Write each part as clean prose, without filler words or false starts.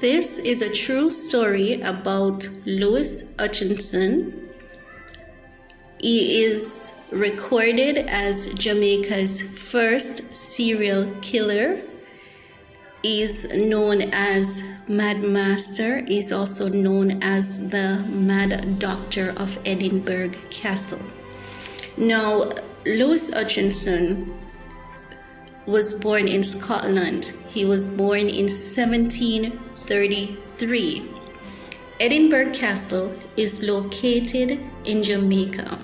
This is a true story about Louis Hutchinson. He is recorded as Jamaica's first serial killer. He is known as Mad Master. He is also known as the Mad Doctor of Edinburgh Castle. Now, Louis Hutchinson was born in Scotland. He was born in 1733. Edinburgh Castle is located in Jamaica.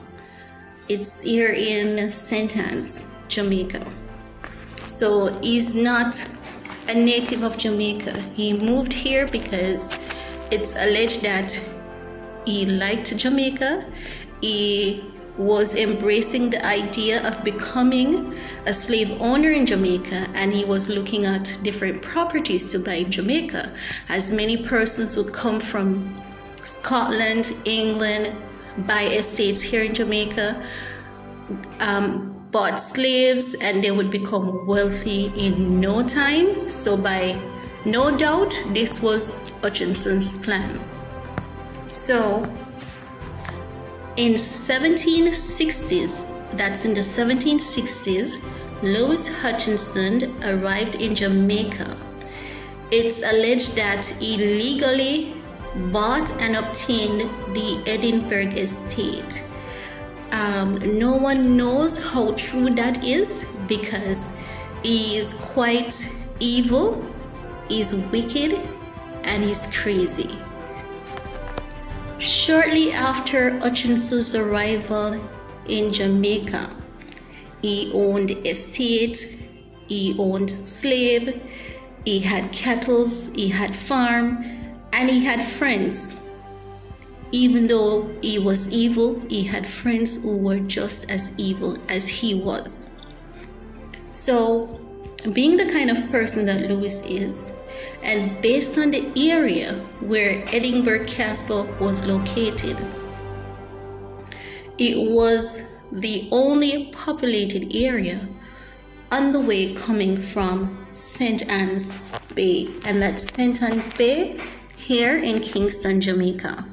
It's here in St. Anne's, Jamaica. So he's not a native of Jamaica. He moved here because it's alleged that he liked Jamaica. He was embracing the idea of becoming a slave owner in Jamaica, and he was looking at different properties to buy in Jamaica, as many persons would come from Scotland, England, buy estates here in Jamaica, bought slaves, and they would become wealthy in no time. So by no doubt, this was Hutchinson's plan. So in 1760s, that's in the 1760s, Louis Hutchinson arrived in Jamaica. It's alleged that he legally bought and obtained the Edinburgh estate. No one knows how true that is because he is quite evil, he's wicked, and he's crazy. Shortly after Hutchinson's arrival in Jamaica, he owned estate, he owned slave, he had cattle, he had farm, and he had friends. Even though he was evil, he had friends who were just as evil as he was. So, being the kind of person that Louis is, and based on the area where Edinburgh Castle was located, it was the only populated area on the way coming from St. Anne's Bay, and that's St. Anne's Bay here in Kingston, Jamaica.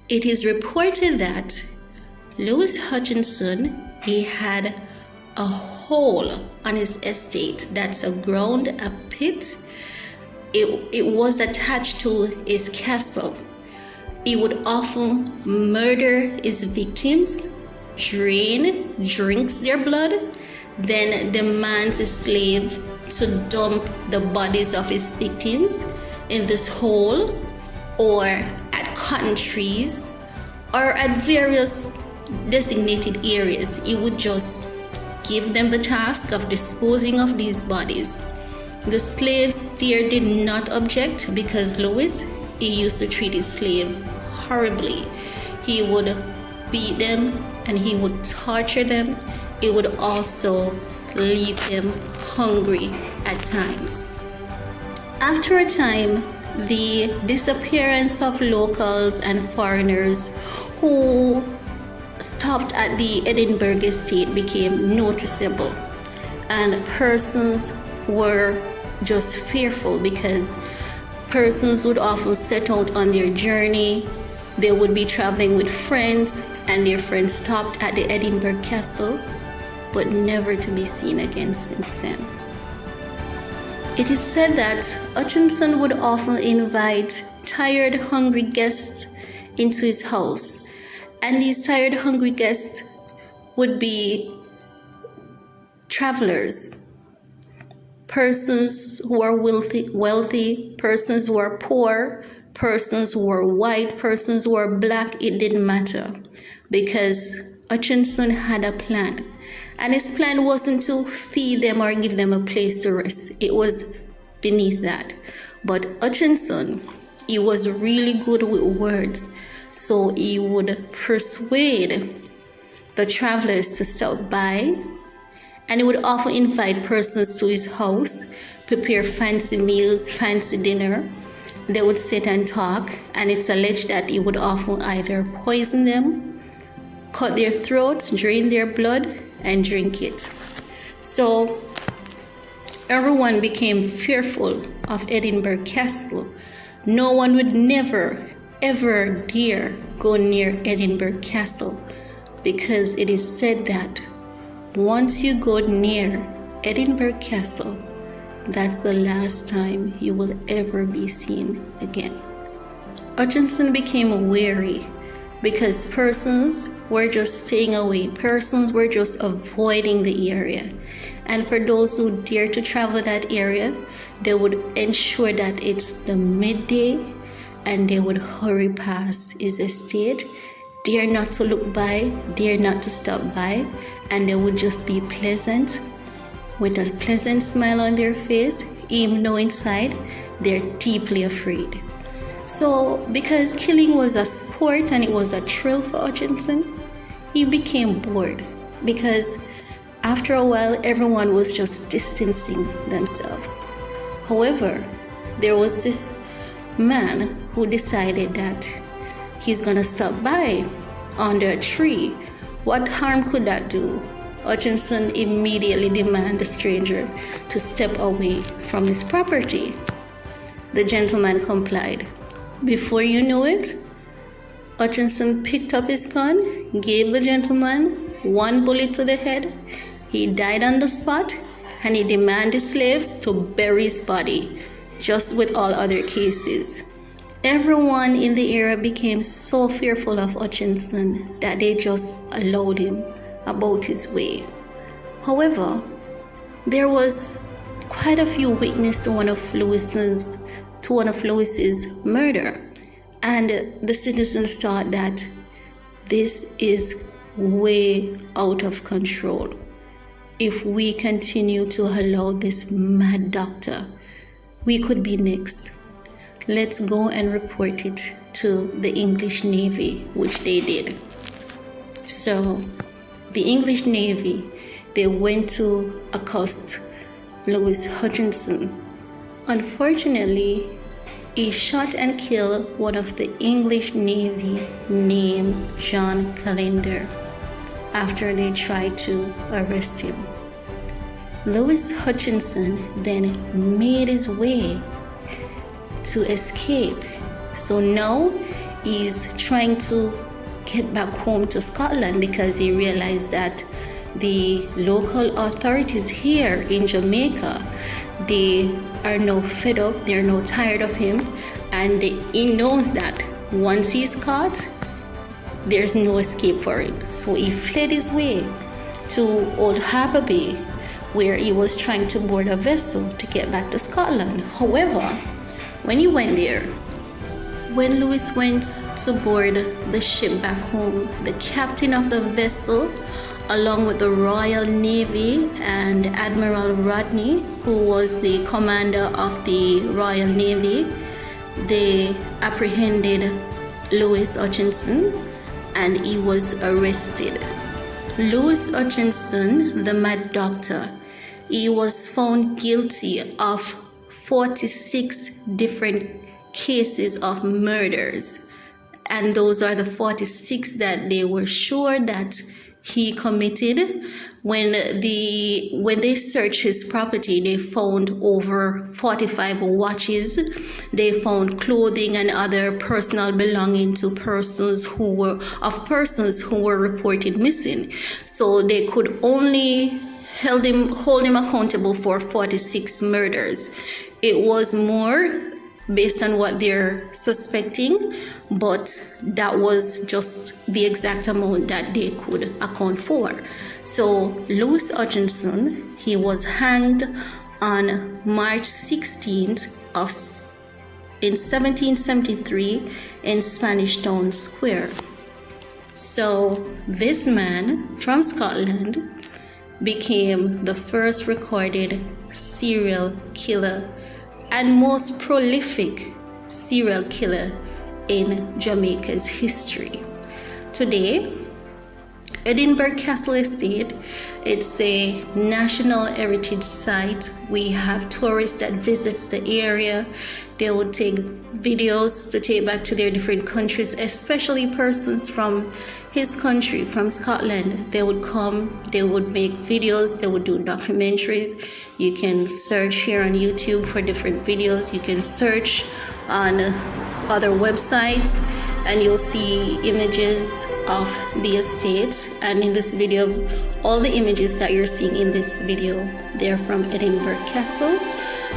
It is reported that Louis Hutchinson, he had a hole on his estate. That's a pit. It was attached to his castle. He would often murder his victims, drinks their blood, then demands a slave to dump the bodies of his victims in this hole or at cotton trees or at various designated areas. He would just give them the task of disposing of these bodies. The slaves there did not object because Louis, he used to treat his slave horribly. He would beat them and he would torture them. He would also leave them hungry at times. After a time, the disappearance of locals and foreigners who stopped at the Edinburgh estate became noticeable, and persons were just fearful because persons would often set out on their journey. They would be traveling with friends, and their friends stopped at the Edinburgh Castle, but never to be seen again since then. It is said that Hutchinson would often invite tired, hungry guests into his house, and these tired, hungry guests would be travelers, persons who are wealthy, persons who are poor, persons who are white, persons who are black. It didn't matter because Hutchinson had a plan. And his plan wasn't to feed them or give them a place to rest. It was beneath that. But Hutchinson, he was really good with words. So he would persuade the travelers to stop by. And he would often invite persons to his house, prepare fancy meals, fancy dinner. They would sit and talk. And it's alleged that he would often either poison them, cut their throats, drain their blood, and drink it. So everyone became fearful of Edinburgh Castle, No one would never, ever dare go near Edinburgh Castle, because it is said that once you go near Edinburgh Castle, that's the last time you will ever be seen again. Hutchinson became wary because persons were just staying away. Persons were just avoiding the area. And for those who dare to travel that area, they would ensure that it's the midday and they would hurry past his estate, dare not to look by, dare not to stop by, and they would just be pleasant with a pleasant smile on their face, even though inside they're deeply afraid. So because killing was a sport and it was a thrill for Hutchinson, he became bored because after a while everyone was just distancing themselves. However, there was this man who decided that he's gonna stop by under a tree. What harm could that do? Hutchinson immediately demanded the stranger to step away from his property. The gentleman complied. Before you knew it, Hutchinson picked up his gun, gave the gentleman one bullet to the head. He died on the spot, and he demanded slaves to bury his body, just with all other cases. Everyone in the area became so fearful of Hutchinson that they just allowed him about his way. However, there was quite a few witnesses to one of Lewis's murder, and the citizens thought that this is way out of control. If we continue to allow this mad doctor, we could be next. Let's go and report it to the English Navy, which they did. So the English Navy, they went to accost Lewis Hutchinson. Unfortunately, he shot and killed one of the English Navy named John Calendar after they tried to arrest him. Lewis Hutchinson then made his way to escape. So now he's trying to get back home to Scotland because he realized that the local authorities here in Jamaica, they are now fed up, they're now tired of him, and he knows that once he's caught, there's no escape for him. So he fled his way to Old Harbour Bay, where he was trying to board a vessel to get back to Scotland. However, when he went there, when Lewis went to board the ship back home, the captain of the vessel, along with the Royal Navy and Admiral Rodney, who was the commander of the Royal Navy, they apprehended Lewis Hutchinson and he was arrested. Lewis Hutchinson, the mad doctor, he was found guilty of 46 different cases of murders, and those are the 46 that they were sure that he committed. When they searched his property, they found over 45 watches. They found clothing and other personal belongings to persons who were reported missing. So they could only hold him accountable for 46 murders. It was more based on what they're suspecting, but that was just the exact amount that they could account for. So Lewis Hutchinson, he was hanged on March 16th in 1773 in Spanish Town Square. So this man from Scotland became the first recorded serial killer and most prolific serial killer in Jamaica's history. Today, Edinburgh Castle Estate, it's a national heritage site. We have tourists that visits the area. They would take videos to take back to their different countries, especially persons from his country, from Scotland. They would come, they would make videos, they would do documentaries. You can search here on YouTube for different videos. You can search on other websites and you'll see images of the estate. And in this video, all the images that you're seeing in this video, they're from Edinburgh Castle.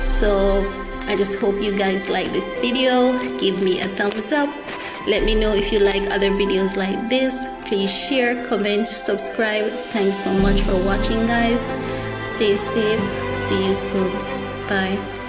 So I just hope you guys like this video. Give me a thumbs up. Let me know if you like other videos like this. Please share, comment, subscribe. Thanks so much for watching, guys. Stay safe. See you soon. Bye.